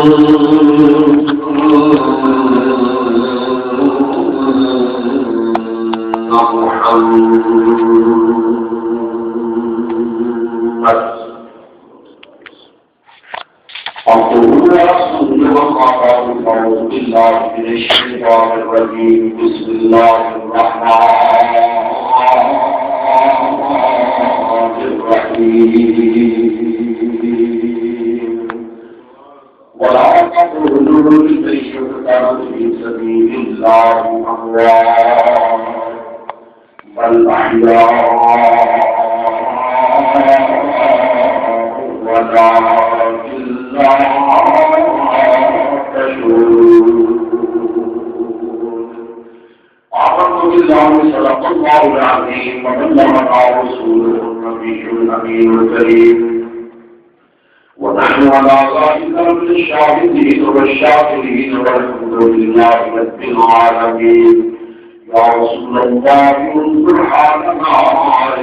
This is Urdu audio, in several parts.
بسم الله الرحمن الرحيم ولا تقولوا لمن يقتل في سبيل الله أموات بل أحياء ولكن لا تشعرون. آمنت بالله صدق الله العظيم وبلغنا رسوله النبي الأمين الكريم ونحن على ذلك من الشاهدين والشاكرين والحمد لله رب العالمين. يا رسول الله انظر حالنا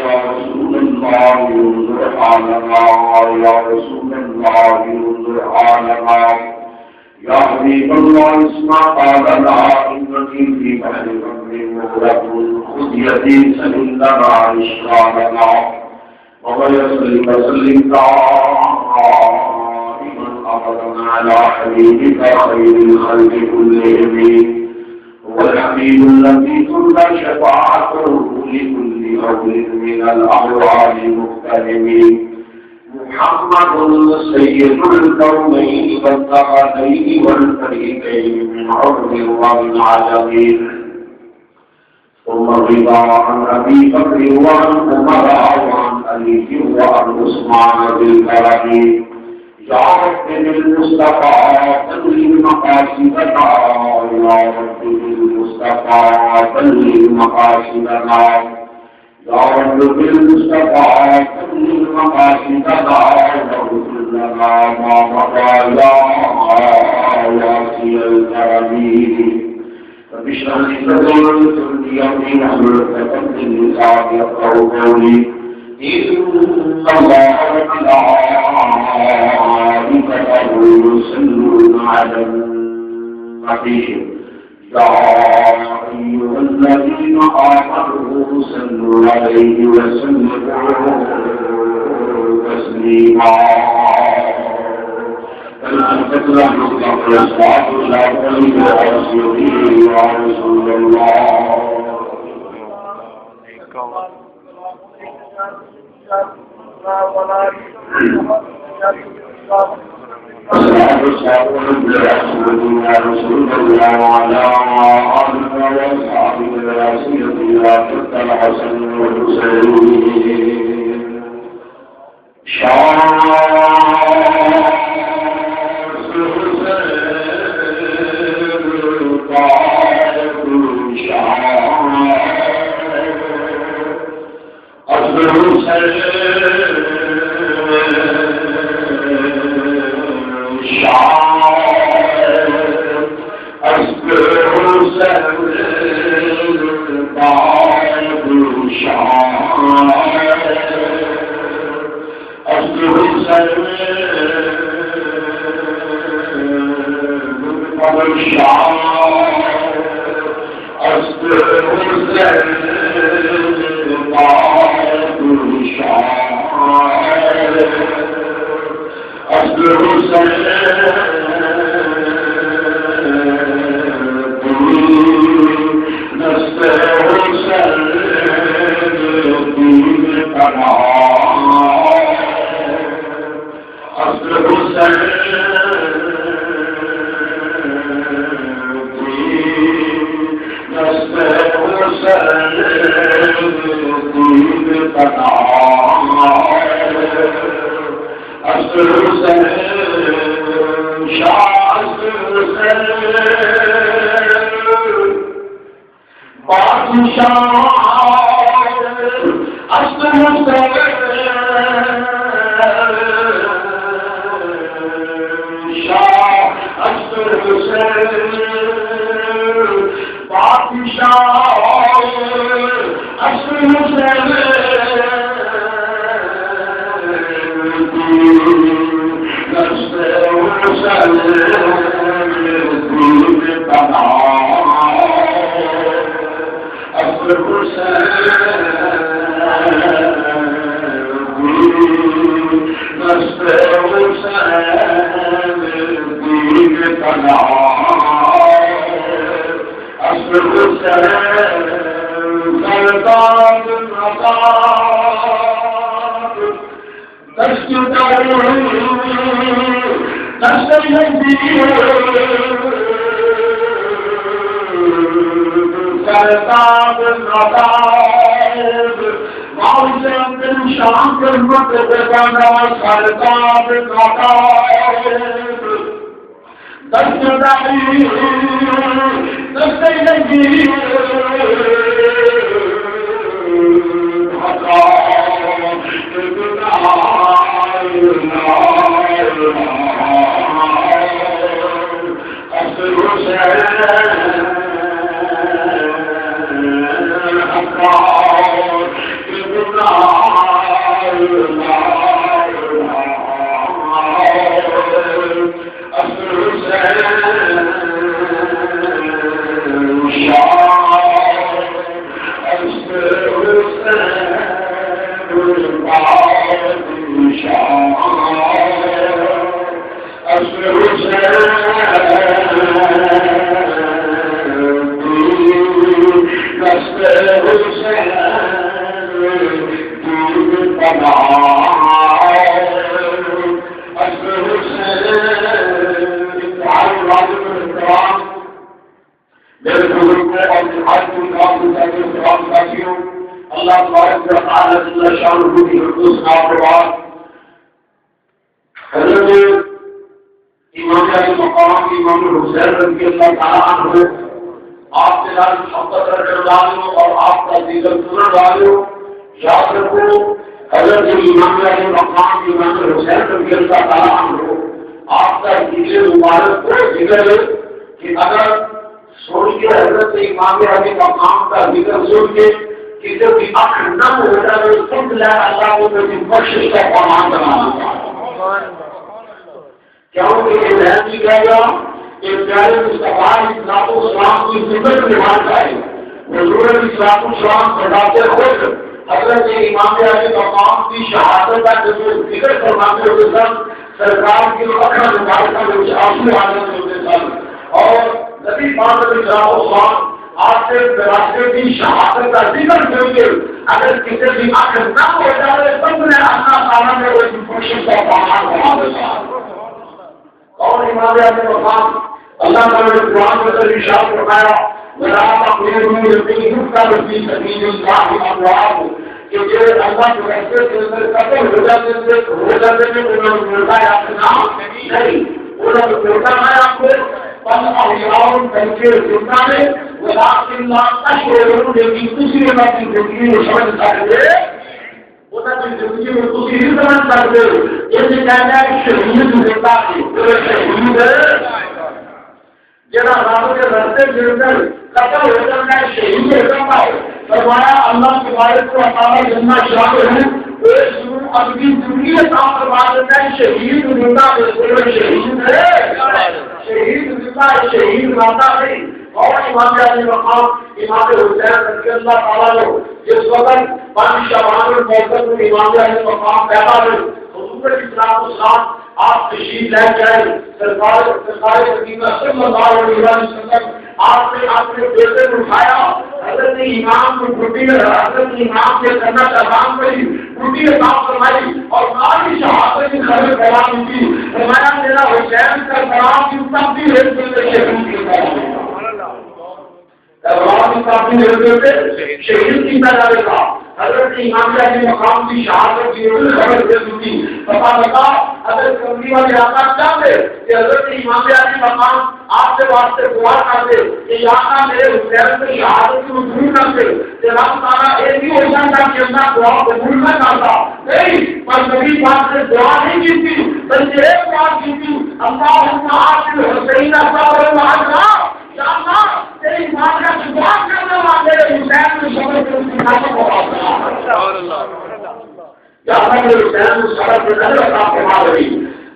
يا رسول الله انظر حالنا يا رسول الله انظر حالنا يا حبيب الله اسمع قالنا إنني في بحر أمر مغرق خذ يدي سل لنا إشرارنا ويسلم وسلم دائما أبدا على حبيبك خير الخلق كلهم هو الحبيب الذي كل شفاعته لكل أول من الأحوال مختلفين محمد سيد الكونين والثقلين والفريقين من عمر ومن عالمين ثم الرضا عن أبي بكر وعن عمر وعن علي وعن عثمان بالكرم. يا رب بالمصطفى بلغ مقاصدنا يا رب بالمصطفى بلغ مقاصدنا يا رب بالمصطفى بلغ مقاصدنا واغفر لنا ما مضى يا واسع الكرم. رب اشرح لي صدري ويسر لي امري واحلل عقدة من لساني يفقهوا قولي. إن الله وملائكته يصلون على النبي يا أيها الذين آمنوا صلوا عليه وسلموا تسليما. يا رسول الله الصلاة والسلام على رسول الله وعلى آله وصحبه ولا سيما الحسن والحسين.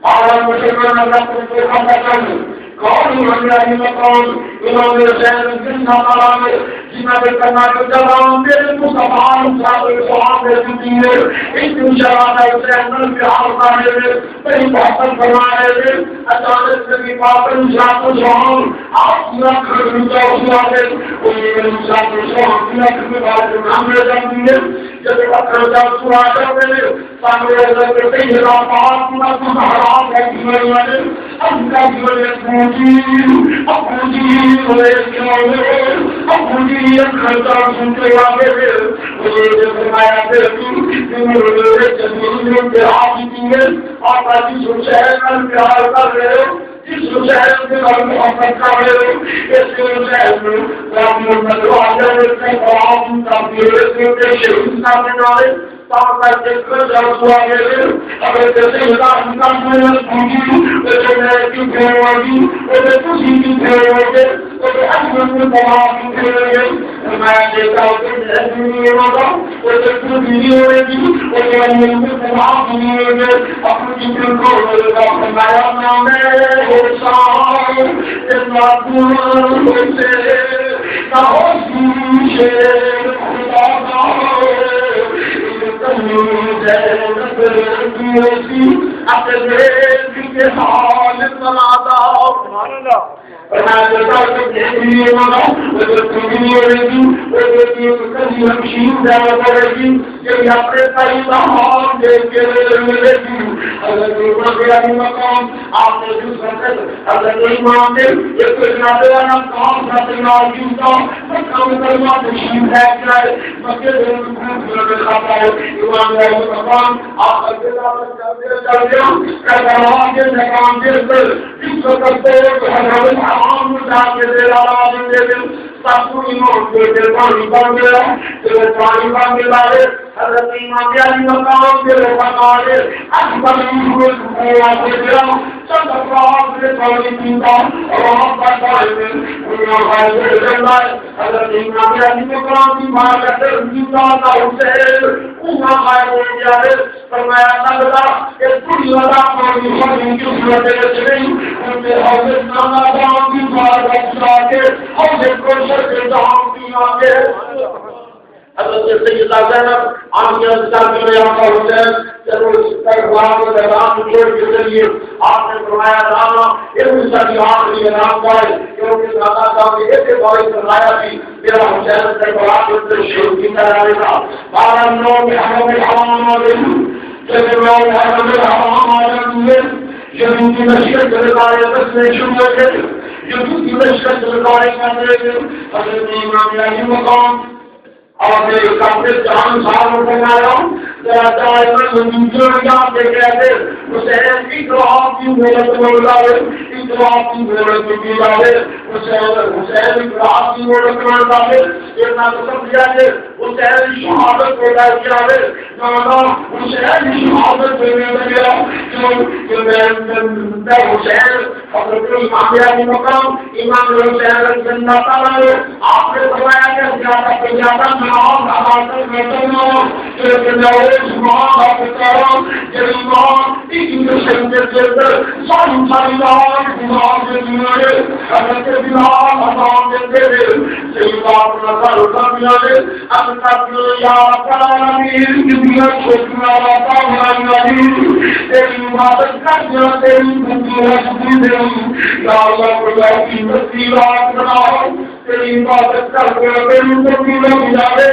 اور مسلمان اللہ کو خطا کرنے کون ہمارے مقام امام حسین بن سلام جنہاں نے کرنا کہ جلال میرے مصطفی صاحب نے دیے اس انشاءاللہ حسین بن بہار نے بڑی بات فرمائے تھے اچانک سے پاک انشاء اللہ آپ نہ کرنے کا اسواد وہ انشاء اللہ کی بات نام لے جاتی ہے جب اکر دا سواد میں سامنے حضرت سیدنا فاطمہ زہرا کی والے اللہ کی حضرت امام علی مقام کے لوگوں نے اکبر کو دیا سب افراد نے پانی پیتا اور محبت کرتے ہیں حضرت امام علی مقام کی ماں کا پیتا تھا اسے اوپر غائب ہو گیا ہے فرمایا اللہ کہ پوری لگا پانی پانی کی صورت سے نہیں ان کے حوض نانا جان کی بار بچا کے حوض کوشش کے جہاں کی آگے حضرت سیدہ زینب آنکھیں انتظار کے لئے آقا حسین جب اس تقوام و درام جوڑ کے ذریعے آپ نے فرمایا رانا علم سبھی آخری نام پائے کیونکہ دادا صاحب نے ایسے بائی فرمایا بھی میرا حسین سے قرآن کے شروع کی طرح رہا بارہ نو میں حرم الحرام آگئی جب نو میں حرم الحرام آگئی جب ان کی مشکل جلدائے دس میں شروع ہو گئے جب ان کی مشکل جلدائے کرنے گئے حضرت امام علی مقام اور میرے کافی جان صاحب کو بنایا کے کہتے حسین کی دعا کی محنت میں لگائے اس دعا کی محنت کی جائے حسین کی دعا کی محنت میں لگائے اتنا تو سب دیا کہ حسین شہادت کو لائے کیا ہے حسین شہادت دینے لگا کہ میں حسین حضرت امام علی مقام امام حسین جنہ تعالی آپ نے فرمایا کہ زیادہ سے زیادہ نام عبادت میں کرنا کہ میں سبحان اللہ جلیمان ایجوکیشن کے اندر ساری لوگ دماغ کے دینے حضرت بلال حضام کے دے سیدات نظر کمیانے اپنا یا پرامیر کی دیا چھوٹنا راتا ہماری تیری عبادت کرنا تیری بندی رسول دے یا اللہ کو کی مسیحات بناؤ تیری عبادت کرنا تیری بندی رسول دے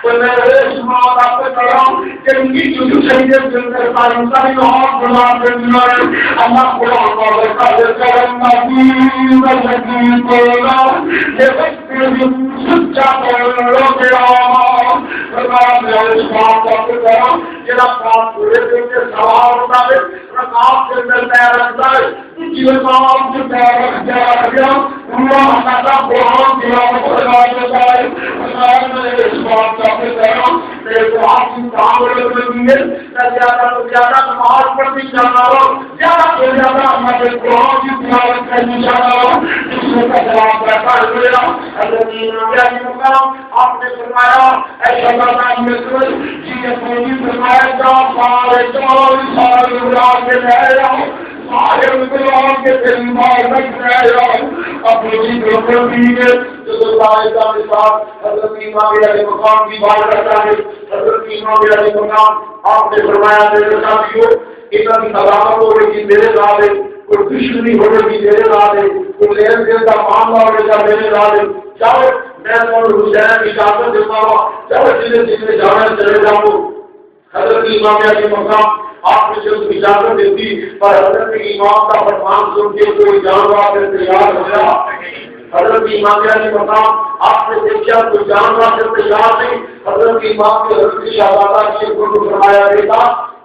میں شمار آپ کو کرام کہ ان کی جو شہیدت جنگر پارنسانی لوگ بنا کرنا ہے اللہ قرآن اور قدر کرم نبی نبی کولا یہ وقت سچا کرنا کے آمان فرمایا میں شمار آپ کو کرام جنہ کام پورے دن کے سوال ہوتا ہے رکاب کے اندر تیار رکھتا ہے جیوان جو تیار رکھ جا رہا اللہ تعالیٰ قرآن تلاوت کرواتا ہے اس بات کا پیغام میرے کو آپ کی تعامل میں ہے زیادہ تو زیادہ نماز پڑھنی چاہتا ہوں زیادہ سے زیادہ میں قرآن کی تلاوت کرنی چاہتا ہوں اس میں کا جواب رہتا ہے میرا حضرت امام مقام آپ نے فرمایا ایسا کرنا مثل جی اپنی فرمایا جا سارے سارے گزار کے رہ رہا سارے مسلمان کے دماغ رکھ رہے اپنی جی بالکل بھی ہے حضرت امام علیہ مقام کی بات کرتا ہے حضرت امام علیہ مقام آپ نے فرمایا میرے ساتھیوں اتنی سلامت ہو رہی تھی میرے رات کوئی دشمنی ہو رہی تھی میرے رات کوئی لین دین کا معاملہ ہو رہا میرے رات چاہو میں حسین کی اجازت دیتا ہوں چاہو جنہیں جانا چلے جاؤ حضرت امام علیہ مقام آپ نے جب اجازت دیتی پر حضرت امام کا فرمان سن کے کوئی جانور سے تیار ہو گیا حضرت امام علیہ مقام آپ نے دیکھا کوئی جانور سے تیار نہیں حضرت امام کے حضرت شہزادہ کی کو فرمایا دیتا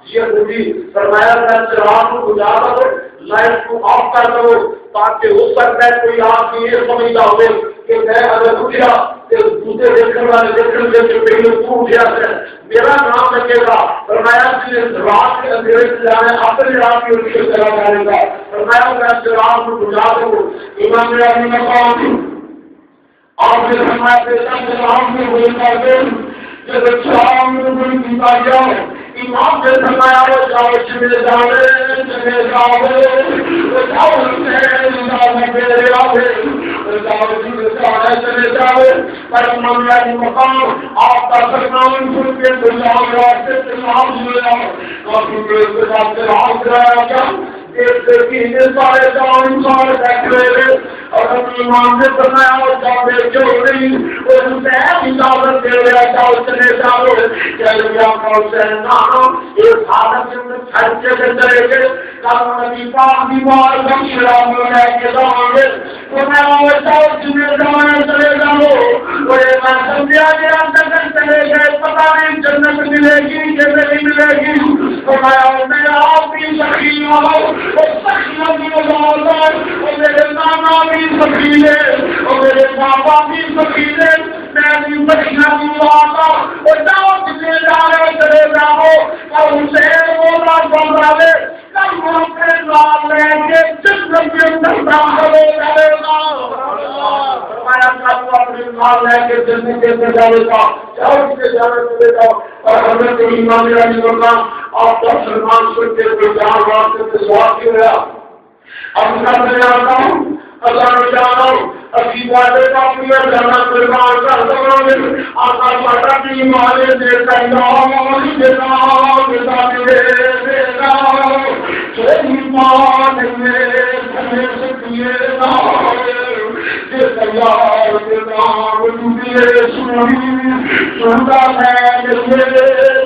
یہ نبی فرمایا میں چراغ کو بجھا دو لائٹ کو آف کر دو تاکہ ہو سکتا ہے کوئی آپ کی یہ سمجھتا ہوئے کہ میں اگر اٹھیا کہ دوسرے دیکھنے والے دیکھنے کے پہلے تو اٹھیا ہے میرا نام لگے گا فرمایا کہ رات کے اندھیرے سے جانے اپنی رات کی ان سے چلا جانے گا فرمایا میں چراغ کو بجھا دو امام علیہ مقام آپ نے فرمایا کہ چراغ میں ہوئے کر دے جب چراغ میں کوئی پیتا جاؤ امام نے فرمایا جاؤ چلے جاؤے چلے جاؤے جاؤ میرے آوے جاؤ چلے جاؤے پر امام علیہ مقام آپ کا فرمان سن کے دنیا میں واسطے تمام سنے جاؤ کافی دیر کے بعد چراغ کرایا گیا ایک دیکھیے سارے جان سارے بیٹھ رہے اور اپنی امام نے فرمایا جاؤ بیٹھے ہو رہی اور ان سے اجازت دے رہا جاؤ چلے جاؤ چل گیا حسین ایک حالت میں خرچے سے چلے گئے نبی پاک بیمار بخشرام لے کے جاؤں گے تو میں وہ جاؤ چلے جاؤں چلے جاؤ وہ میں سمجھا گیا اندر چلے گئے پتہ نہیں جنت ملے گی کہ نہیں ملے گی تو میں آپ بھی سخی ہوں سخیوں کی وجہ میرے نانا بھی سخی ہے اور میرے پاپا بھی سخی ہے میں بھی سخیوں کی بات اور جاؤ چلے جا رہے چلے جاؤ اور اسے بولا بن رہے کم روپے لال لے کے جنت کے اندر داخل ہو جائے گا اپنی مال لے کے جنت کے اندر جائے گا جاؤ کے جانے چلے جاؤ اور حضرت امام علیہ مقام آپ کا سلمان سن کے کوئی جان واسطے سے سوال کیوں گیا اب میں جانتا ہوں اللہ نے جانا ہوں اسی باتیں کافی میں جانا سلمان کا سلمان آقا پاٹا کی مالے دیتا نام دیتا دیتا چھوٹی مان میں سنے سکیے نام تیار کے نام ڈوبیے سنی سنتا ہے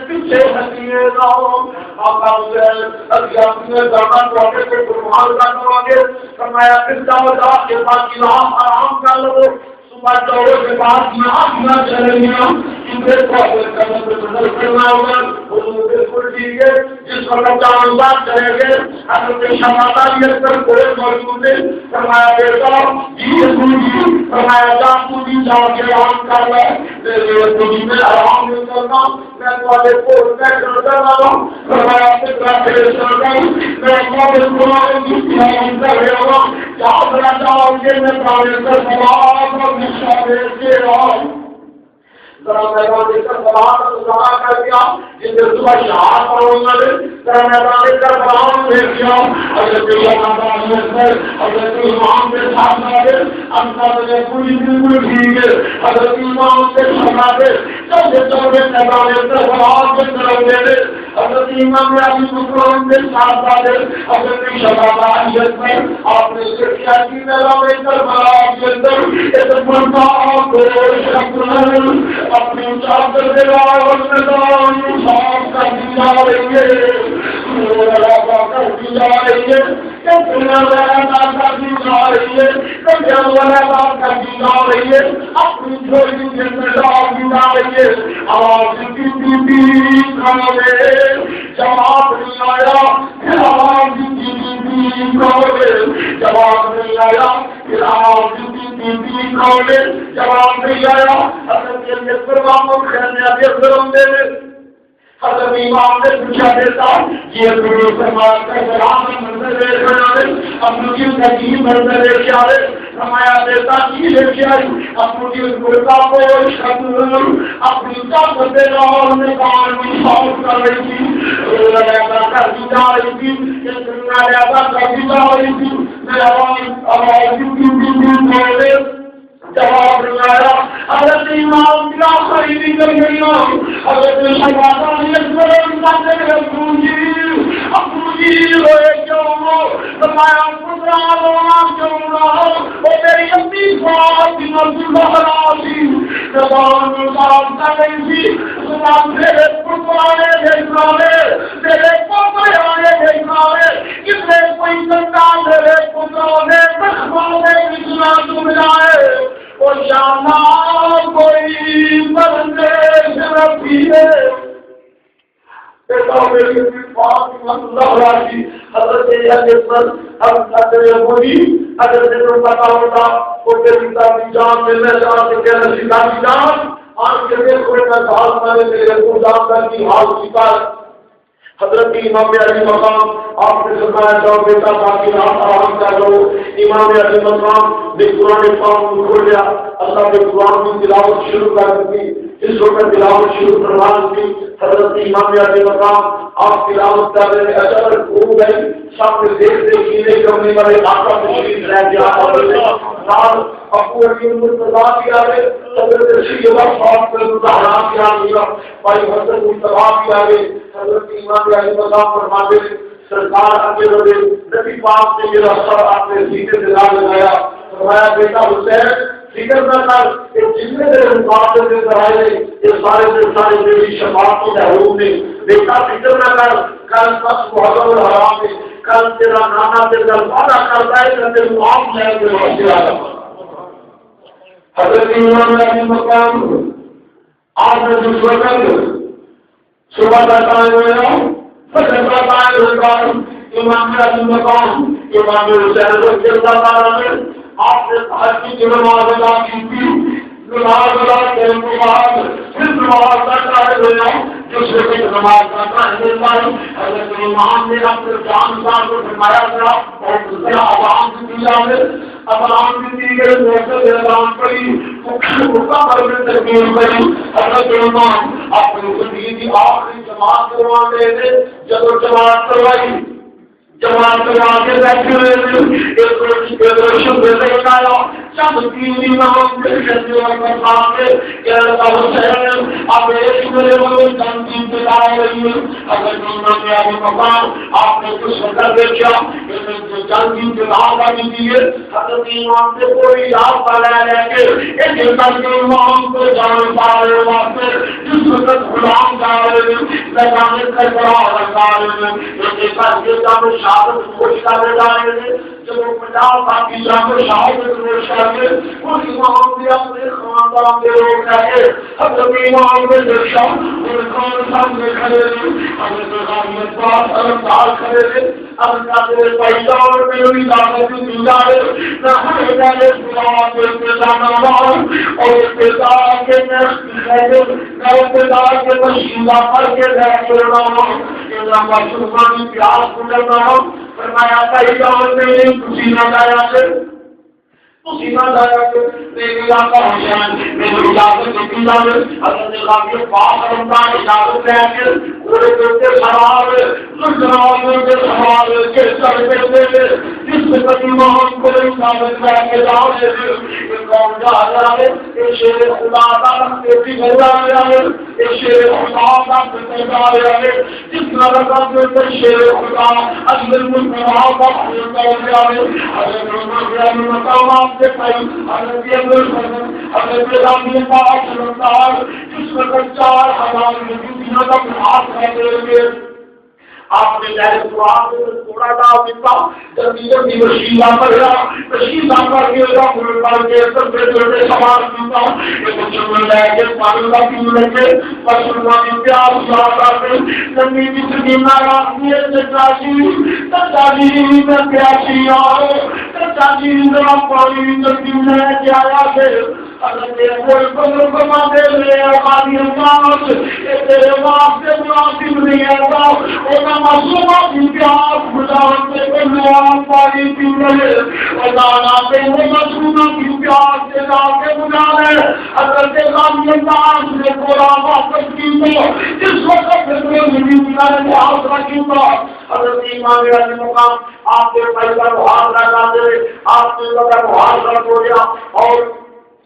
پیچھے ہٹیے نام آقا حسین ابھی اپنے دانا پاٹے کو قربان کرنا آگے فرمایا پھر جاؤ جا کے بعد کی نام آرام کر لو صبح چورے کے بعد نام نہ چلے گیا انہیں کو بدل کرنا ہوگا حضور بالکل ٹھیک ہے جس پر رمضان بات کریں گے حضرت شہزادہ بھی اکثر کوئی موجود ہے فرمایا بیٹا جی فرمایا جا تو بھی جا کے آرام کر لے میرے میں آرام نہیں کرنا میں تمہارے کو بیٹھ کر رہا ہوں فرمایا فکرہ پھر چل گئی میں اپنے قرآن کی تلاوت کر رہا ہوں یاد رکھا کہ میں پرانے سے سوال اور نشہ دیکھ کے رہا ہوں ذرا میدان دیکھ کر سوال سزا کر دیا جن کے صبح شہاد پڑھوں گا ذرا میدان دیکھ کر سلام دیکھ دیا اگر حضرت امام کے ساتھ نہ انتا پوری بالکل ٹھیک ہے حضرت امام سے سنا دے چوبے میدان دیکھ کر سوال کے طرف دے دے حضرت امام نے اپنی مسلمان کے ساتھ دے حضرت شہزادہ عزت میں آپ نے سکھا کی میدان دیکھ کر سلام کے اندر ایک مرتا کو شکر اپنی چادر دے اور میدان صاف کر دی جا رہی ہے کر دی جا رہی ہے کر دی جا رہی ہے کر دی جا رہی ہے اپنی جھولی کے اندر ڈال دی جا رہی ہے آواز کی جواب نہیں آیا آواز کی جواب نہیں آیا پھر آواز دی کھولے جواب نہیں آیا حضرت علی قربان کو کھیلنے آگے ضرور دے حضرت امام نے پوچھا دیتا یہ گرو سماج کا سلام منظر لے کر آئے اپنی جیل کا جی منظر لے کے آئے رمایا دیتا جی لے کے آئی اپنی جیل گرتا کو اپنی طاقت دے گا اور نے کہا میں صاحب کر رہی تھی لگا کر دی جا رہی تھی یہ دنیا لگا کر دی جا رہی تھی میں آواز کی جواب دلایا حضرت امام کی آخری بھی کر گئی حضرت شہبازہ نے اپنی روئے کیوں فرمایا پترا رونا کیوں نہ وہ میری اپنی خواب کی مرضی بہرا تھی زبان میں صاحب کر رہی تھی زبان میرے پترانے دیکھنا ہے میرے پترانے دیکھنا ہے کس نے کوئی سنتا میرے پترانے بخوانے کتنا تم جائے وہ جانا کوئی بندے شرفی ہے حضرت حضرت پتا ہوتا وہ جان ملنے جان آج کے حضرت امام علی مقام آپ نے فرمایا جاؤ بیٹا باقی رات آرام کر لو امام علی مقام نے قرآن پاک کو کھول لیا اللہ نے قرآن کی تلاوت شروع کر دی اس وقت تلاوت شروع کروا دی حضرت امام علی مقام آپ تلاوت کر رہے اچانک ہو گئی سامنے دیکھتے کینے کرنے والے آقا تشریف رہ گیا سال ابو حکیم مرتضیٰ کی آگے حضرت شیعہ صاحب کے مظاہرات کی آگے بھائی حضرت مصطفیٰ کی آگے حضرت امام علی مقام فرماتے سرکار آگے بڑھے نبی پاک نے میرا سر اپنے سینے سے لا لگایا فرمایا بیٹا حسین فکر نہ کر کہ جتنے میرے مقابلے سے کرائے یہ سارے میری شفاعت کے محروم نے بیٹا فکر نہ کر کل پس محرم الحرام میں کل تیرا نانا تیرا وعدہ کرتا ہے کہ تیرے معاف میں کے واسطے آ جاؤں حضرت امام علی مقام آج میں جس وقت صبح کا ٹائم ہوا فجر کا ٹائم ہوگا امام علی مقام امام حسین کو چلتا تارا میں آپ نے تحجد کی نماز ادا کی تھی نماز ادا کرنے کے بعد پھر نماز کرتا ہے جس وقت نماز کرتا ہے حضرت امام نے اپنے جانسار کو فرمایا تھا اور دوسرا عوام کی دیا ہے عوام کی دی گئی محفل اعلان پڑی حکم پر میں تکبیر پڑی حضرت امام اپنی زندگی کی آخری جماعت کروانے تھے جب جماعت کروائی جماعت کروا کے بیٹھے ہوئے ایک روشن بیٹھے گایا چند تین امام کے شدی اور سامنے کہ اللہ حسین اب ایک میرے ہوئے چند تین کے لائے رہی ہے اگر امام علی مقام آپ نے کچھ سکر دیکھا چند تین کے لائے بانی دیئے حضرت امام سے کوئی یاد پڑھا لے کے ایک جلتر کے امام کو جان پارے واسطے جس وقت غلام جا رہے ہیں لگانے کا جواب رکھا رہے ہیں ایک جلتر کے شہادت خوش کرنے جا رہے ہیں جب وہ 50 باقی جانے شہادت خوش کرنے اس امام بھی اپنے خاندان کے لوگ رہے حضرت امام نے دیکھا اور خان سامنے کھڑے تھے حضرت غامیت پاس ارمدار کھڑے تھے ارمدار کے پیدا اور میری داخل کی دیجا ہے نہ ہمیں جانے سلام کے پیدانا مار اور پیدا کے نفس کی خیدر نہ پیدا کے مشیدہ پر کے دیکھ رہا کہ نہ مسلمانی پیاس کھڑنا ہو فرمایا پیدا اور میری کسی نہ جایا سے اسی نہ جایا کہ میری علاقہ حسین میری اجازت دیتی جانے حضرت غامیت پاس ارمدار اجازت لے کے پورے دیتے سوال زلزلہ کے سوال کے سر دیتے تھے جس سے کبھی محمد کو اجازت لے کے جاؤ سے یہ قوم جا رہا ہے یہ شیر خدا کا ایسی گھر آ رہا ہے یہ شیر خدا کا پتر آ رہا ہے جس نرکت میں شیر خدا اجمل مصطفیٰ کا پتر آ رہا ہے حضرت عمر مقامات سے پہلے حضرت حضرت رامی پاک سلطان جس وقت 4000 مجھے تک ہاتھ رہے آپ نے جائے قرآن کو تھوڑا ڈال دیتا جلدی وسیلہ پڑھا وسیلہ پڑھ کے پڑھ کے سب سے سوال دیتا کہ کچھ مل جائے کہ پانی کا کیوں لگے مسلمانی پیاس جاتا ہے نبی کی زمینہ راسمیت سے چاہی تجالی میں پیاسی آئے جی اندر پانی تقسیم ہے کیا ہے حضرت کوئی بدل فرما دے لے آدھی انداز تیرے واسطے مناسب نہیں ہے وہ معصومہ کی پیاس بجاتے بلوان پانی پی رہے اللہ پہ وہ معصومہ کی پیاس سے لا کے بجا رہے حضرت غامی انداز نے قرآن واپس کی تو جس وقت نے حاصلہ کی تو حضرت امام علی مقام آپ کے پیدا محاصرہ کر دے آپ کے پیدا محاصرہ ہو گیا اور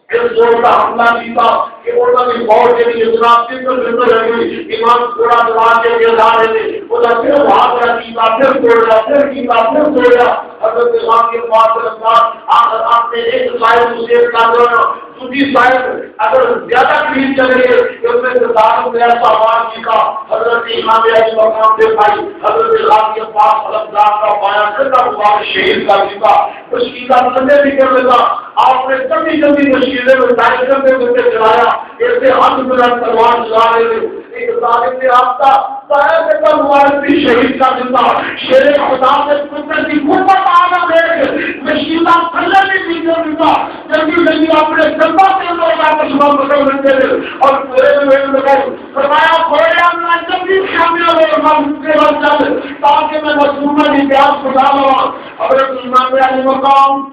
اس زور کا حملہ کیتا کہ وہ بھی بہت جلدی جناب کی تو زندہ رہی امام پورا دوان کے لیے جا رہے تھے وہ پھر محاصرہ کیتا پھر توڑا حضرت امام کے پاس رکھا آپ نے ایک صاحب اسے کہا دوسری صاحب اگر زیادہ قریب چلے گئے تو اس میں سردار میں ایسا آواز کیا حضرت امام علی مقام کے بھائی حضرت اللہ کے پاس حلفدار کا پایا کرتا ہوا شہید کا دیتا اس کی کا سندے بھی کر لیتا آپ نے جلدی مشکلیں میں ٹائم کرتے ہوئے چلایا ایسے ہاتھ میں تلوار چلا رہے تھے ایک ظالم نے آپ کا پایا کرتا ہوا بھی شہید کا دیتا شیر خدا سے پتر کی قوت آنا دیکھ مشکلہ پھلے بھی کر دیتا جلدی اپنے جنبہ سے لوگ آپس میں پکڑ لیتے تھے اور پورے میں لگائی فرمایا پورے اپنا جلدی شامل ہو ہم کے بعد چل تاکہ میں مسلمان کی پیاس بتا لوں حضرت امام علی مقام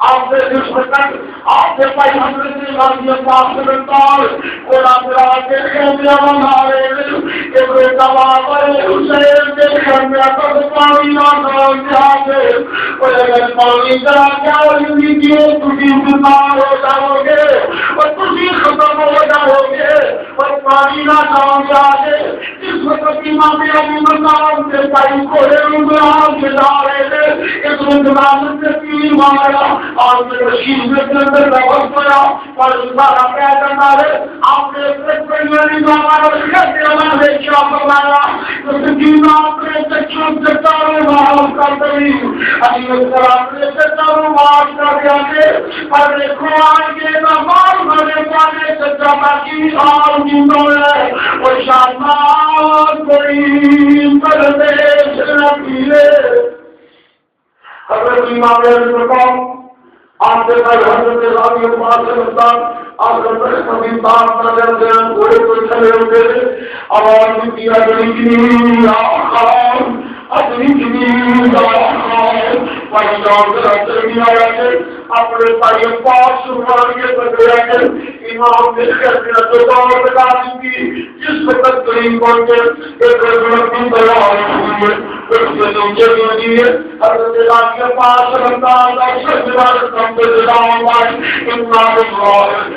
آپ سے دشمن آپ سے پائی حضرت غازی پاک سرکار اور آپ کے خیمے بنارے کہ بیٹا بابا حسین کے خیمے پر پانی نہ جاتے اور اگر پانی کرا کیا ہوگی کہ تجھے بیمار ہو جاؤ گے اور تجھے ختم ہو جاؤ گے اور پانی نہ جاتے جس وقت امام علی مقام سے پائی کوڑے رنگرام سے جا رہے تھے اس رنگرام سے تیر مارا اور رشید میں اندر لوگ پڑا اور سارا کیا کرنا ہے آپ نے پہلے ہمارا خطے والے کیا فرمایا تو سکینہ اپنے چچوں چچاروں معاف کر دئی علی اکبر اپنے چچاروں معاف کر دیا کہ پر قرآن کے نماز بنے والے چچا باقی اور جنوں ہے اور شادمان کوئی پردیش نہ پیلے حضرت امام علی مقام آپ کے بعد حضرت غازی پاک سرکار آپ کا تخمین پاک نظر دیں پورے کو چلے ہوتے آواز کی اگلی آخام اپنی جنین آخام پہچان کر اپنی آیا ہے اپنے پائے پاس سنوار کے بدلے ہیں امام نے خیرنا جو دور بتا دی جس وقت قریب پہنچے ایک رجل کی تیار ہوئی ہے اس کے نیچے بھی ہے حضرت اللہ کے پاس رکھتا ہے سجدار کمبے دلاؤں بھائی اتنا اللہ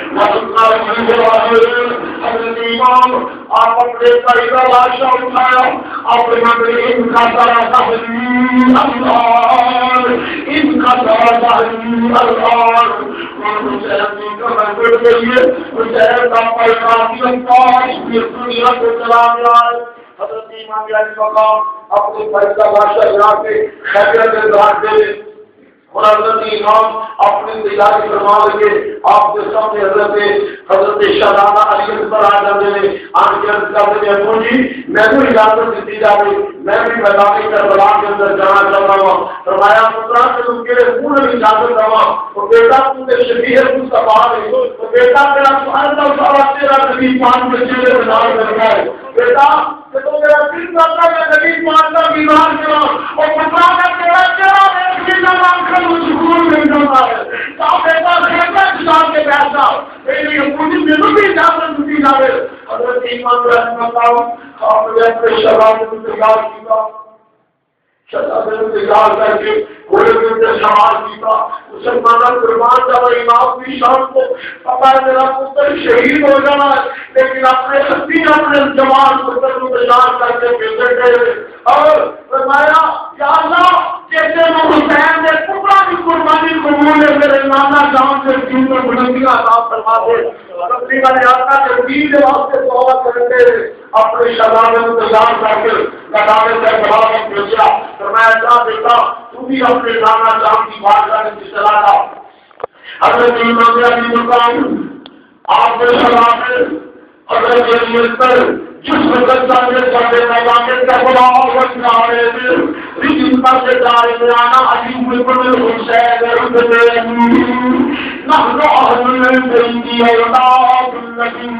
حضرت امام آپ اپنے قریبہ لاشا اٹھایا اپنے مدری ان کا سارا تحریر اللہ ان کا سارا تحریر اللہ حسین کا منظر کے لیے حسین کا پیغام پاس پھر دنیا کو چلا گیا حضرت امام علی مقام اپنے پیدا بادشاہ یہاں کے خیبر کے دار دے اور حضرت امام اپنی تیاری فرما لگے آپ کے سامنے حضرت شہزادہ علی اکبر آ جاتے ہیں آن کے عرض کرتے ہیں جی میں بھی اجازت دی جا رہی میں بھی میدان کربلا کے اندر جانا چاہ رہا ہوں فرمایا پترا کہ تم کے لیے پورا اجازت دوا تو بیٹا تم نے شبیہ مصطفیٰ ہے تو بیٹا تیرا سارا تیرا نبی پاک کے چہرے پہ نام کرتا ہے بیٹا کہ تو میرا دل کرتا ہے نبی پاک کا بیمار کرا اور پترا کا تیرا چہرہ سکون مل جاتا ہے تو بیٹا خیبر جان کے بیٹھا میری مجھے میں بھی اجازت دی جا رہے حضرت امام رحمۃ اللہ آپ نے اپنے شباب کو تیار کیا شباب کو تیار کر کے گھوڑے کے اندر سوار کیا مسلمانوں قربان جاوا امام کی شان کو پتا ہے میرا پتر شہید ہو جانا ہے لیکن اپنے حسین اپنے جوان پتر کو تیار کر کے بھیجے گئے اور فرمایا یا اللہ جیسے وہ حسین نے پورا کی قربانی قبول ہے میرے نانا جان سے دین میں بلندیاں عطا فرما دے اپنی والے آقا کے دین کے واسطے دعا کرتے اپنے شباب کو تیار کر کے لگانے سے بڑا بھیجا فرمایا جا بیٹا تو بھی اپنے نانا جان کی بات کرنے کی چلا تھا حضرت امام علی مقام آپ نے شباب حضرت علی اکبر جس وقت جانے چاہتے مقام کے خدا وجارے لیکن پر سے جارے میں آنا علی بن حسین نحن اہل البیت اولاد النبی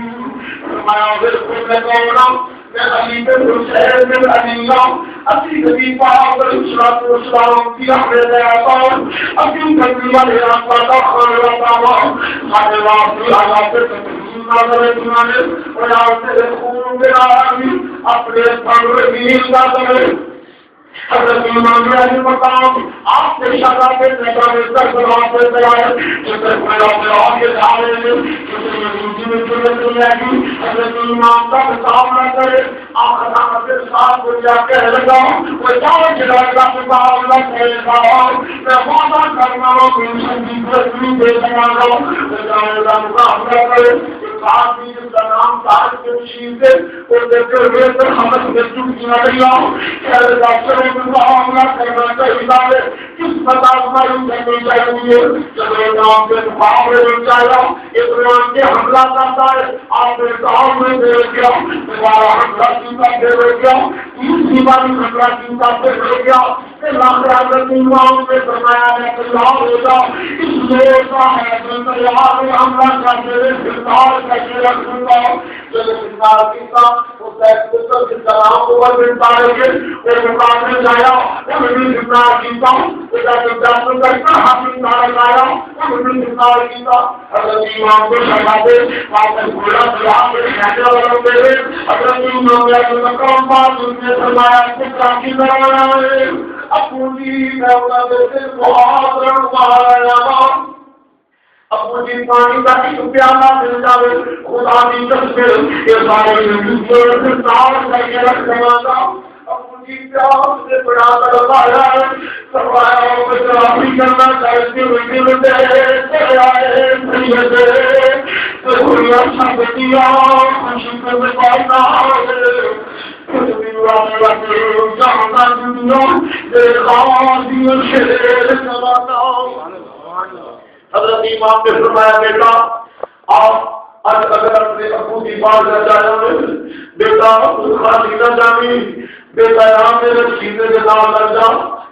فرمایا بالکل لگاؤنا میں علی بن حسین بن علی اسی نبی پاک علیہ السلام کی احمد آباد اسی نبی علیہ السلام ہمارے واسطے آیات تقدیم نازل ہونے اور آیات خون برآمی اپنے پروردگار کا کرے حضرت امام علی مقام آپ کے شاگرد کے نظر تک بات کرائے جس پر میرا کے دھارے میں حضرت امام کا سامنا کرے آپ خدا کے ساتھ کو جا کے لگا وہ جاؤ جلا کا مقابلہ کرے گا میں وعدہ کرنا ہوں کہ ان کی دے سکا گا مقابلہ کرے آدمی جس کا نام تاج کے شیف ہے اور دیکھتے ہوئے پر حمد میں چکی نہ رہی ہوں کہ ڈاکٹر معاملہ کرنا چاہیے کس مطابق کرنی چاہیے جب نام کے مقابلے میں چاہیے اسلام کے حملہ کرتا ہے آپ نے کام میں دے گیا دوبارہ حملہ چیتا دے گیا تیسری بار حملہ چیتا دے گیا حضرت امام نے فرمایا ہے کہ اللہ ہوگا اس لوگا ہے اللہ نے حملہ کرتے ہوئے فرمار کرتے رکھوں گا جب فرمار کیتا وہ سیکٹر کے سلام کو ملتا ہے اور مقابلے جایا وہ بھی فرمار کیتا وہ جب جاسو کرتا حاصل نہ لگایا وہ بھی فرمار کیتا حضرت امام کو شہادے واپس بولا دعا کے کہنے والا میرے حضرت امام نے مقام بات ان نے فرمایا کہ کافی بڑا ہے اپنی دولت سے بہادر مایا اپنی پانی کا ایک پیالہ مل جائے خدا کی تصویر یہ سارے سے تار کر کے رکھ دیا اپنی پیار سے بڑا کروایا کروایا بچائی کرنا چاہتے ہوئے خوشی کرنے پانا حضرت امام نے فرمایا بیٹا آپ اگر اپنے ابو کی بات نہ جانا بیٹا خالی نہ جانی بیٹا یہاں میرے سینے کے نام لگ جا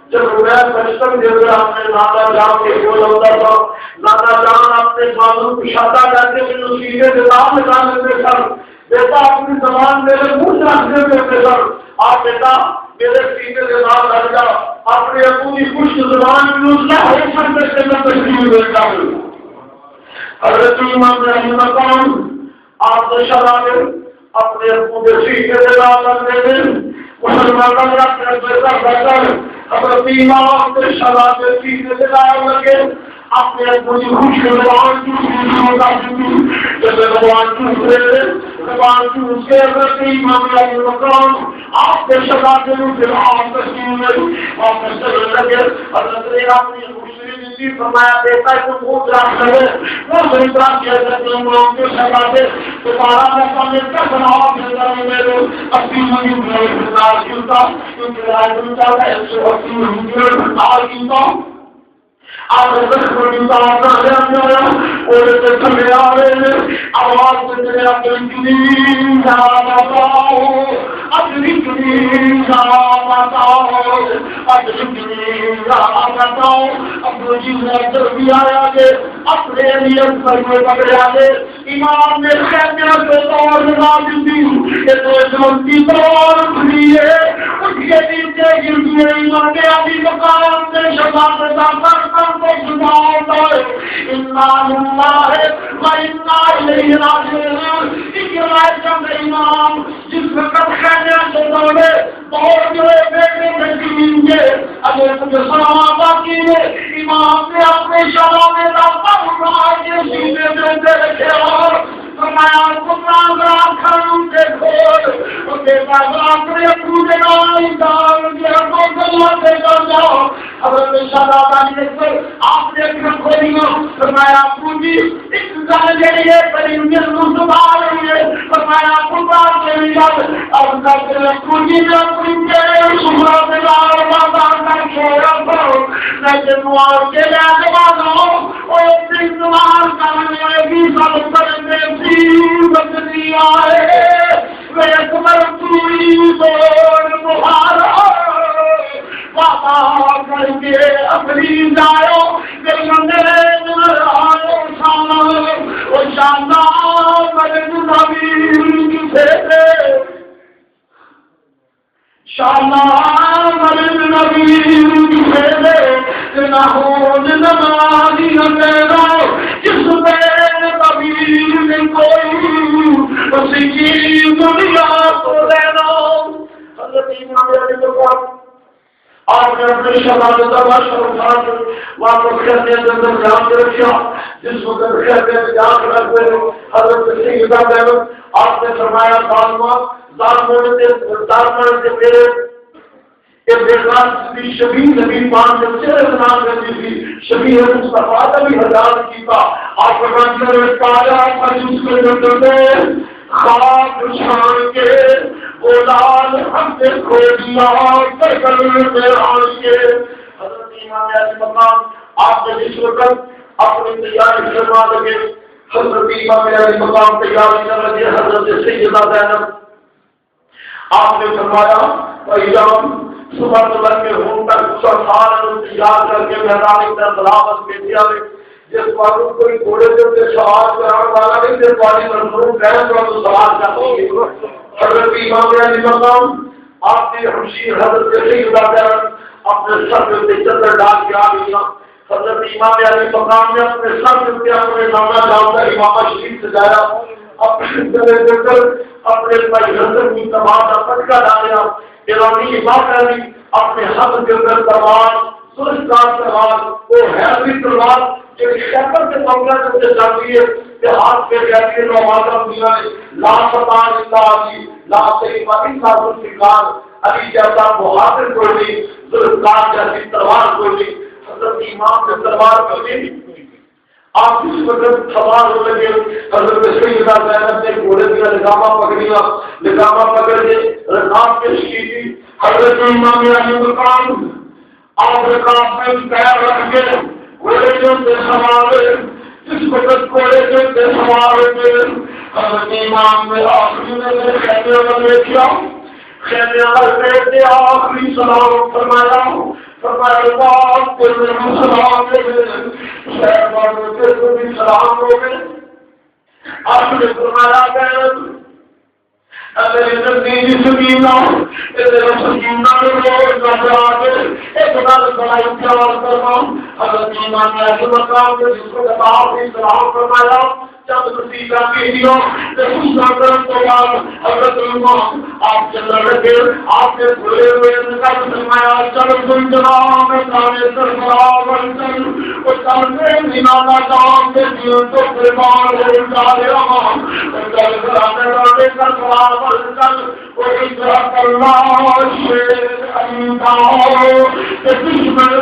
جب میں بچپن کے اندر آپ نے نانا جان کے بول ہوتا تھا نانا جان اپنے معلوم کی شادہ کرتے میرے سینے کے نام لگانے میں سر بیٹا اپنی زبان میرے منہ رکھنے میں سر آپ بیٹا میرے سینے کے نام لگ جا اپنے ابو کی خوش زبان میں اس کا ہر سکتے سے میں تشکیل دیتا ہوں حضرت امام رحمہ مقام آپ نے شرابے اپنے ابو کے سینے کے نام لگنے میں مسلمانوں کا بیٹا بہتر حضرت امام نے شرابے سینے کے نام لگے اپنے ابو کی خوش زبان سے حضرت امام رحمہ مقام آپ کے شرابے میں آپ تشکیل میں آپ نے چلے لگے حضرت نے اپنی خوشی فرمایا دیتا ہے تو بہت راست ہے وہ میری طرح کی حضرت امام کے شرابے دوبارہ موقع ملتا بناؤ بھیجا میرے اپنی مجھے بھیجنا کیونکہ کیونکہ رائے ملتا ہے اس سے اپنی مجھے بھیجنا کیونکہ آپ اور سمے آئے آواز سے اپنی اپنے لیے پکڑا دے امام نے جس وقت خیمے سے دوڑے بہت بڑے بیٹے میں اگر تمہیں سلام باقی ہے امام نے اپنے شراب میں راستہ اٹھا کے سینے میں دے رکھے اور فرمایا قرآن رات کھانوں کے کھول اور دیتا اپنے پورے نام دار کے ہاتھوں گلہ سے کر جاؤ حضرت شراب آنے سے آپ نے اپنے کھولیوں فرمایا پوری اس زن کے لیے پرندے مصطفیٰ رہی ہے فرمایا قرآن کے لیے اور کہتے پوری میں پرندے سمرہ سے لار بازا کر کے رکھو لیکن نوار کے لیے بازاؤ اور اپنی نوار کرنے بھی سب پرندے بدنی آئے اکبر توئی بول بہارا بابا کر کے اپنی جاؤ شاندار مدد نبی سے شاندار مدد نبی سے نہ ہو نمازی نہ جس پہ کبھی کوئی اسی کی دنیا کو لینا حضرت امام علی کو آپ نے اپنے شہادت اللہ شرفان واپس کرنے کے اندر جان کے رکھا جس وقت کہتے ہیں جان رکھتے ہو حضرت سیدہ بہن آپ نے فرمایا ظالموں سے میرے ایک بیگان بھی شبیر نبی پان سے چہرے نام کرتی تھی شبیر مصطفیٰ کا بھی ہزار کی تھا آپ فرماتے ہیں پایا اس کے اندر خواب چھان کے اولاد ہم نے کھو دیا میں آن کے حضرت امام علی مقام آپ نے جس وقت اپنی تیاری کروا لگے حضرت امام علی مقام تیاری کر لگے حضرت سیدہ زینب آپ نے فرمایا ایام صبح صبح کے ہوں تک سرخان تیار کر کے میدان کی سلامت میں دیا جس پر کوئی گھوڑے سے سوار کرانے والا نہیں جس والی منظور بہن تو سوار کرتی ہے حضرت امام علی مقام آپ نے ہمشیر حضرت سیدہ زینب اپنے سر پہ چادر ڈال کے آ گیا حضرت امام علی مقام نے اپنے سر پہ اپنے نامہ ڈال کر امام شریف سجایا اپنے گلے دے کر اپنے بھائی حضرت کی تمام کا پٹکا ڈالیا ایرانی بات علی اپنے ہاتھ کے اندر تلوار سرشکار تلوار وہ ہے بھی تلوار جو شکر کے سامنے سے جاتی ہے کہ ہاتھ پہ کہتی ہے نوازہ دنیا لا فتان اللہ علی لا سیفہ اللہ ذوالفقار علی جیسا بہادر کوئی نہیں ذوالفقار جیسی تلوار کوئی نہیں حضرت امام نے تلوار کو نہیں آپ اس وقت سوار ہو لگے حضرت سیدہ زینب نے گھوڑے کا لگامہ پکڑیا لگامہ پکڑ کے رکاب پیش کی تھی حضرت امام علی مقام آپ رکاب میں پیر رکھ کے گھوڑے سے سوار جس وقت گھوڑے سے سوار ہوئے حضرت امام نے آخری میں خیمے والے کیا خیمے والے آخری سلام فرمایا فرمایا بات کے سلام دے شہر والوں کے بھی سلام ہو گئے آپ نے فرمایا کہ اگر زندگی سکینہ ادھر سکینہ میں روز نظر آگے ایک بار بڑائی پیار کرنا حضرت امام علی مقام کے جس کو آپ نے سلام فرمایا چند نتیجہ ویڈیو خوشا کرنے کے بعد حضرت امام آپ چل رہے آپ نے کھلے ہوئے نکل فرمایا چل تم جناب تانے سرفراز چل وہ چل میں نانا کام کے دل تو قربان ہو جائے امام چل کرانے والے سرفراز چل وہ اجرا اللہ شیر اللہ کہ دشمن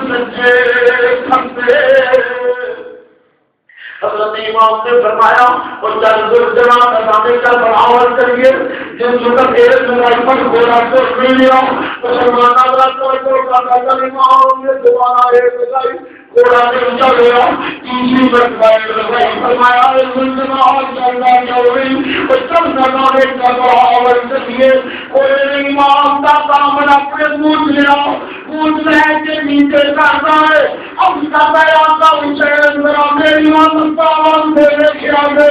سچے کھتے حضرت امام نے فرمایا اور چل جناب نظامے کا بڑھاور کریے جن سکر ایک لڑائی پر گھوڑا کو مل لیا مسلمانہ کا امام نے دوبارہ ایک لڑائی گھوڑا نے اچھا گیا تیسری مرتبہ فرمایا جناب چلنا چاہیے اور چل نظامے کا بڑھاور کریے کوئی امام کا دامن اپنے پوچھ لیا پوچھ رہے کہ نیچے کرنا ہے اب کا بیان کا حسین میرا میری امام نے لکھا ہے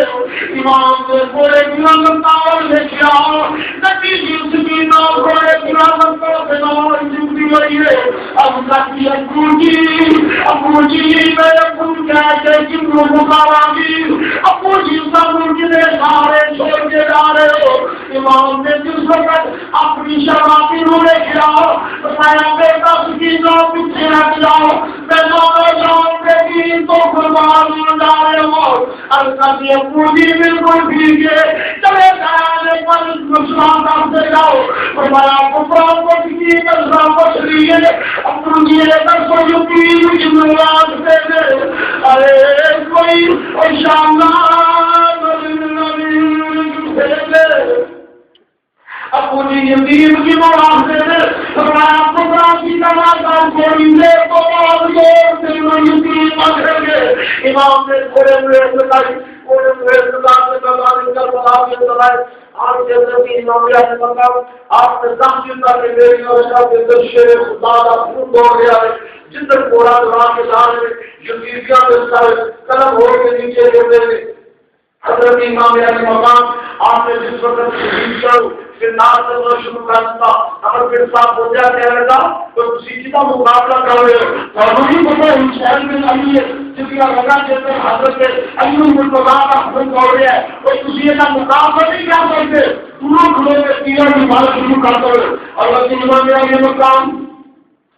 امام نے پورے امام نے لکھا نبی جس کی نام پورے امام کا بناؤ جوتی ہوئی ہے اب تک ابو جی میں ابو کہتے کہ مبارکی ابو جی سب نے سارے چھوڑ کے جا رہے ہو امام نے جس وقت اپنی شرابی رو لکھا میں بیٹا کی نام پیچھے رکھ جاؤ میں جاؤں بیٹی تو قربان جا رہے ہو الگ یہ پوری بالکل ٹھیک ہے چلے جانے پر مسلمان کام سے جاؤ فرمایا کفران کو کی مسلمان کو چلیے اپنی یہ تک کو جو کی جمعات دے دے ارے کوئی شاندار دے دے اپنی یتیم کی مراد دے دے فرمایا کفران کی تمام کوئی دے تو بعد سے یتیم مگر گے امام نے تھوڑے ہوئے لگائی پورے ہوئے لگا کے آپ کے اندر امامیہ نے مقام آپ نے تحقیق کر کے میری اور صاحب کے اندر شیر خدا کا خون دوڑ گیا ہے جتنے پورا دوران کے سامنے یزیدیاں کے سارے قلم ہو کے نیچے گر گئے حضرت امام علی مقام آپ نے جس وقت شہید کرو پھر ناز کرنا شروع کرتا اگر پھر صاحب ہو جائے کہہ رہا تھا تو کسی کا مقابلہ کر رہے ہو اور وہی پتہ حسین میں نہیں ہے جس کا لگا جیسے حضرت علی مرتضیٰ کا حکم کر رہا ہے اور کسی کا مقابلہ نہیں کیا کرتے پورا کھلے کے تیرہ کی بات شروع کرتے ہوئے اور امام علی مقام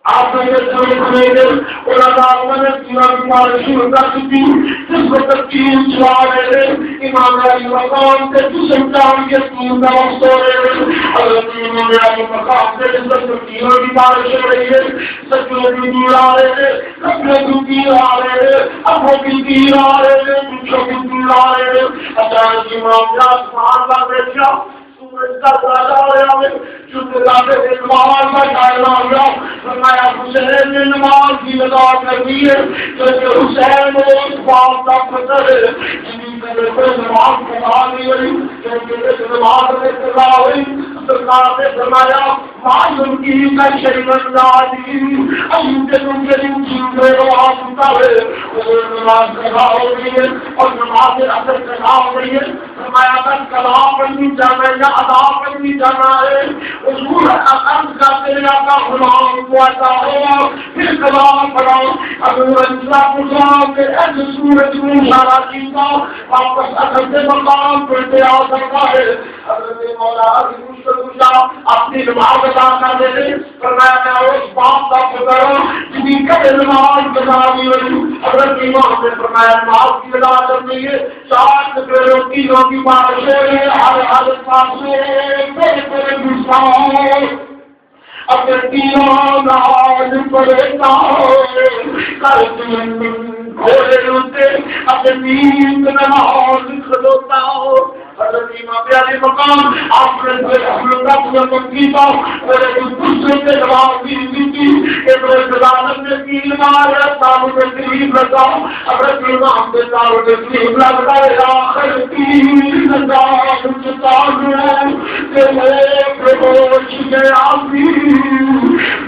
آپ نے یہ سمجھنے کے علماء نے تیرہ کی بات شروع کر چکی جس وقت تین سوال ہے امام علی مقام کے جسم چاہوں کے تین کا وقت ہو رہے ہیں حضرت امام علی مقام سے جس وقت تینوں کی بارش ہو رہی ہے سچوں کی تیر آ رہے ہیں سچوں کی تیر آ رہے ہیں ابوں کی تیر آ رہے ہیں پچھوں کی تیر آ رہے ہیں اچانک امام کا آسمان کا دیکھا سورج کا راجا ہو رہا ہے چونکہ لاتے سے نماز کا جائزہ ہو گیا فرمایا حسین نے نماز کی لگا کر دی ہے کیونکہ حسین اس بات کا فکر ہے جنہیں سے کوئی نماز پڑھا نہیں ہوئی کیونکہ نماز میں پڑھا ہوئی سرکار نے فرمایا معلوم کی کا شریعت دادی ایوب تم کے دن چیزیں آواز ہوتا ہے وہ نماز پڑھا ہو رہی ہے اور نماز اثر پڑھا ہو رہی ہے فرمایا اگر کلام پڑھنی جانا ہے یا ادا پڑھنی جانا ہے حضور عرض کرتے ہیں کا غلام کو عطا ہوا پھر کلام پڑھاؤ اگر اللہ غلام کے ایسے سورج میں اشارہ کیتا واپس اثر سے مقام پڑھتے آ سکتا ہے حضرت مولا علی اپنی نماز ادا کر دیتے فرمایا میں اس باپ کا فکر ہوں جنہیں کبھی نماز گزارنی ہوئی حضرت امام نے فرمایا نماز کی ادا کرنی ہے چار ٹکڑوں تینوں کی بارش ہو رہی ہے ہر حالت پاس میں بڑے بڑے گساؤ اپنے تینوں نماز پڑھتا کر گھوڑے روتے اپنے نیند نماز کھلوتا ہو حضرت امام علی مقام آپ نے حضرت کیتا اور دوسرے کے جواب دی تھی کہ عدالت میں تین بار تاروں میں تقریب لگا حضرت امام کے تاروں میں تقریب لگا آخر تین ہزار چتاروں کہ میں پروش گیا بھی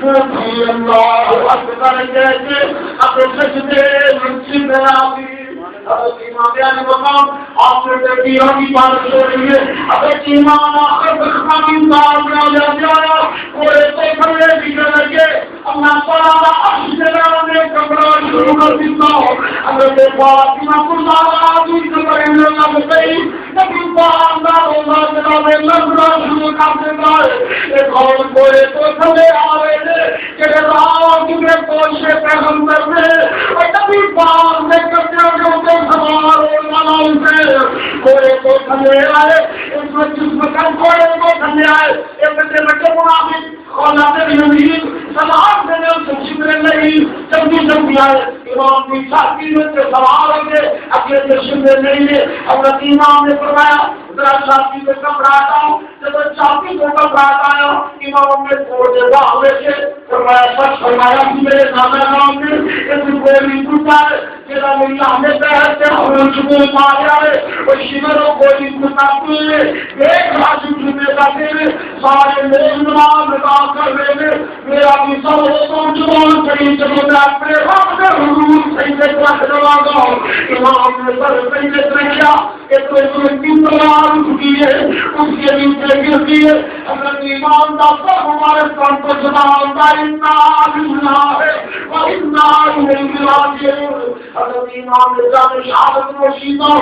وہ بھی اللہ اکبر کہتے اپنے سجدے منچ گیا بھی امام علی مقام آپ نے تقریروں کی بارش ہو رہی ہے اگر ایمان آخر بخمانی انسان میں آ جایا کوئی تو کھڑے بگڑ لگے اللہ تعالیٰ اشترا نے کمرہ شروع کر دیتا ہو اگر یہ فاطمہ اللہ آدمی کمرے میں نہ بتائی نبی پاک اللہ جناب لگنا شروع کر دیتا ہے ایک اور کوئی تو کھڑے آ رہے تھے کہ راہ تمہیں کوشے پیغمبر میں اور نبی پاک نے کبھی سوال سے کوڑے کو کھلے آئے اس میں جس مکان کوڑے کو کھلے آئے ایک بچے بچے منافق اور ناظر یمین سلام دینے سے شکر نہیں جلدی جلدی آئے امام کی چھاتی میں سے سوال ہوگے اپنے درشن میں نہیں ہے حضرت امام نے فرمایا ذرا چھاتی میں گھبراتا ہوں جب چھاتی کو گھبراتا آیا امام نے چھوڑے باہر سے فرمایا سچ فرمایا کہ میرے نانا نام نے اس کو بھی پوچھا ہے میرا اللہ نے کہا کہ ہم چکو مارا ہے اور شیوروں کو بھی متاثر ہے ایک راجو چکے جاتے ہیں سارے میرے نام لگا کر رہے ہیں میرا بھی سب کو جوان کری چلو میں اپنے رب نے حضور سیدے کو احترا گا امام نے سر سیدے رکھا کہ تو اس میں تین دلال چکی ہے اس کے نیچے گرتی ہے اگر امام کا سب ہمارے سر کو جناب کا انہا ہے اور انہا نہیں راجعون حضرت امام نے جانے شہادت کو شیدہ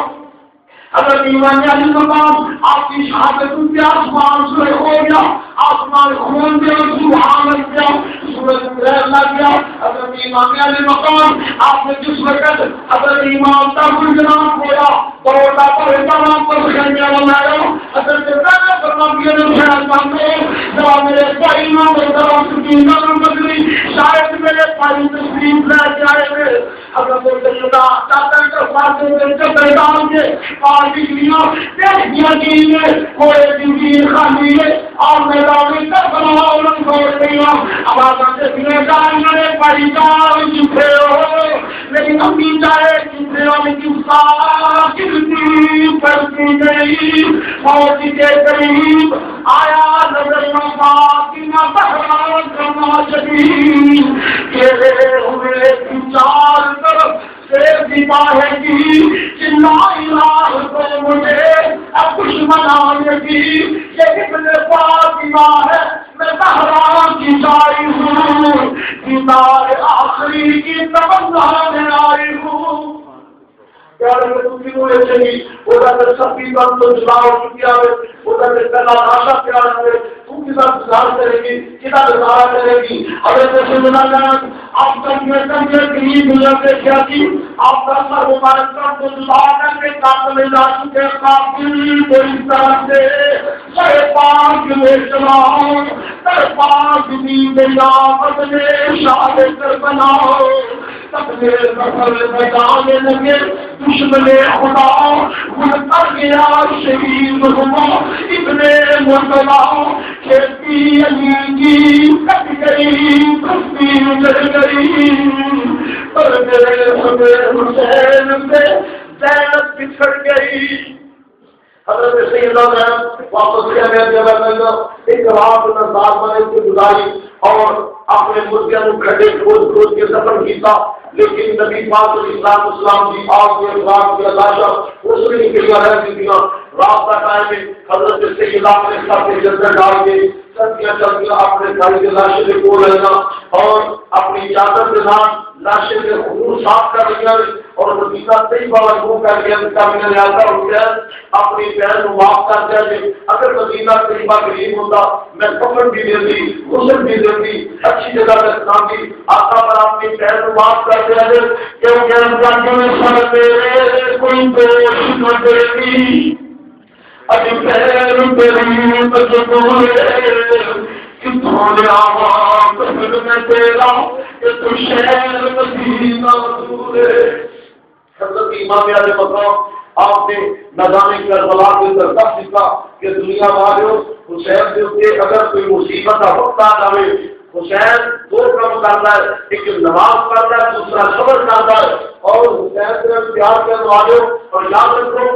اگر ایمان علی مقام آپ کی شہادت کے آسمان سے ہو گیا آسمان خون دے سبحان اللہ سورج رہنا گیا اگر ایمان علی مقام آپ نے جس وقت اگر ایمان کا گلجنام ہوا بروٹا پر تمام پر خیمہ بنایا اگر جنہ پر نبی نے فرمان کو جب میرے بھائی نہ درواز کی نام بدلی شاید میرے بھائی تشریف لے جائے اگر وہ خدا چاہتا ہے کہ فاطمہ کے پیغام کے بجلیاں دیکھیاں گئی کوئی زندگی خالی ہے اور میدان کا بنا علم چھوڑ گیا آواز سے سنے جانے پریچار چکے ہو لیکن ہم بھی چاہے چکے ہو جان کی ساکتی کرتی گئی موت کے قریب آیا نظر فاطمہ بہرا کرنا شدید کھیلے ہوئے چار طرف سے سپاہی کی چلائی راہ کو مجھے اب کچھ منانے کی یہ ابن فاطمہ ہے میں بہرا کی جائی ہوں دیدار آخری کی تمنا میں آئی ہوں پیار میں تمہیں ہوئے چاہیے اوڈا کر سبھی بند تو جلاؤ کیا ہے اوڈا کر کلا آشا پیار ہے تم کی ساتھ گزار کرے گی کتا گزارا کرے گی اگر جیسے منا جان آپ تک میں کمجر گریب مجھے کیا کی آپ کا سر مبارک کر تو جلا کر کے قاتل جا چکے قاتل کو اس طرح سے سر پاک میں چلاؤ سر پاک دی بیابت میں شاد کر بناؤ سپنے سفر بجانے لگے دشمن خدا خود کر گیا شہید ہوا ابن مرتضی کھیتی علی کی کٹ گئی کشتی اجڑ گئی پر میرے حسین سے زینب بچھڑ گئی حضرت سیدنا واپس کیا میں جگہ میں ایک رات نظار بنے کی گزاری اور اپنے مردیاں کو کھڑے کھود کے سفر کیتا لیکن نبی پاک اسلام اسلام کی آپ کے اخلاق کی لاشا اس میں کے لیے رہ گئی رات کا ٹائم میں حضرت سیدنا نے سب جلدی ڈال کے سچیاں چلتی اپنے بھائی کے لاشے کے کو لینا اور اپنی چادر کے ساتھ لاشے کے خون صاف کر دیا اور مدینہ سے ہی بابا کو کر دیا کامینہ نیازہ ہو گیا اپنی بہن کو معاف کر دیا کہ اگر مدینہ قریبا قریب ہوتا میں کفن بھی دیتی غسل بھی دیتی اچھی جگہ میں سناتی آقا پر اپنی بہن کو معاف کر دیا کیونکہ رمضان میں سر میرے کوئی دوش نہ دیتی ابھی پہر تیری مجبورے کتوں نے آواز پھر میں تیرا کہ تو شہر مدینہ دور ہے حضرت امام علیہ مقام آپ نے نظام کربلا کے اندر تک لکھا کہ دنیا والوں حسین کے اوپر اگر کوئی مصیبت کا وقت آ جائے حسین دو کام کرتا ہے ایک نماز پڑھتا ہے دوسرا صبر کرتا ہے اور حسین سے پیار کرنے والوں اور یاد رکھو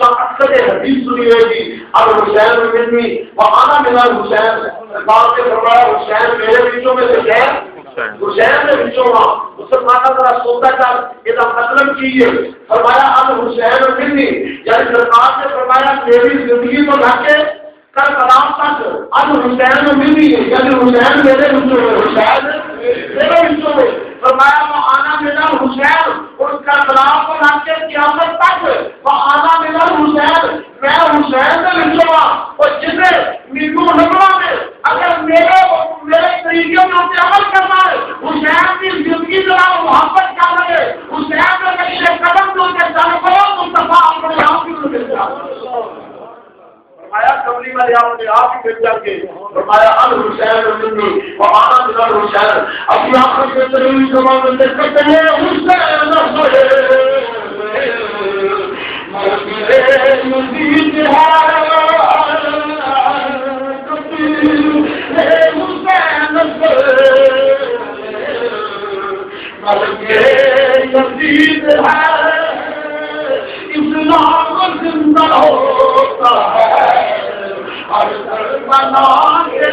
اکثر حدیث سنی ہوئے گی اب حسین ملنی وہاں ملا حسین بات سے فرمایا حسین میرے بچوں میں سے ہے حسین نے بچوں کا مسلمانہ ذرا سوچا کر یہ مطلب کیجیے فرمایا اب حسین ملنی یعنی سرکار نے فرمایا میری زندگی کو ڈھکے کل کلام تک اب حسین ملنی یعنی حسین میرے بچوں میں حسین میرے بچوں میں فرمایا وہ آنا ملا حسین اس کا کلام کو ڈھکے قیامت تک وہ آنا ملا حسین میں حسین سے بچوں اور جسے میرو نگروں میں اگر میرے طریقے میں عمل کرنا ہے حسین کی زندگی ذرا محبت کر رہے حسین کے نقشے قدم جو کے جانبوں مصطفیٰ اپنے آپ کی مل جائے فرمایا کملی والے آپ ہی بیٹھ کے فرمایا ال حسین ملنی وہاں ملا حسین اپنی آنکھوں سے ترین زمان میں کرتے ہیں حسین مزید مزید ہے اسلام زندہ ہوتا ہے ہر بنا کے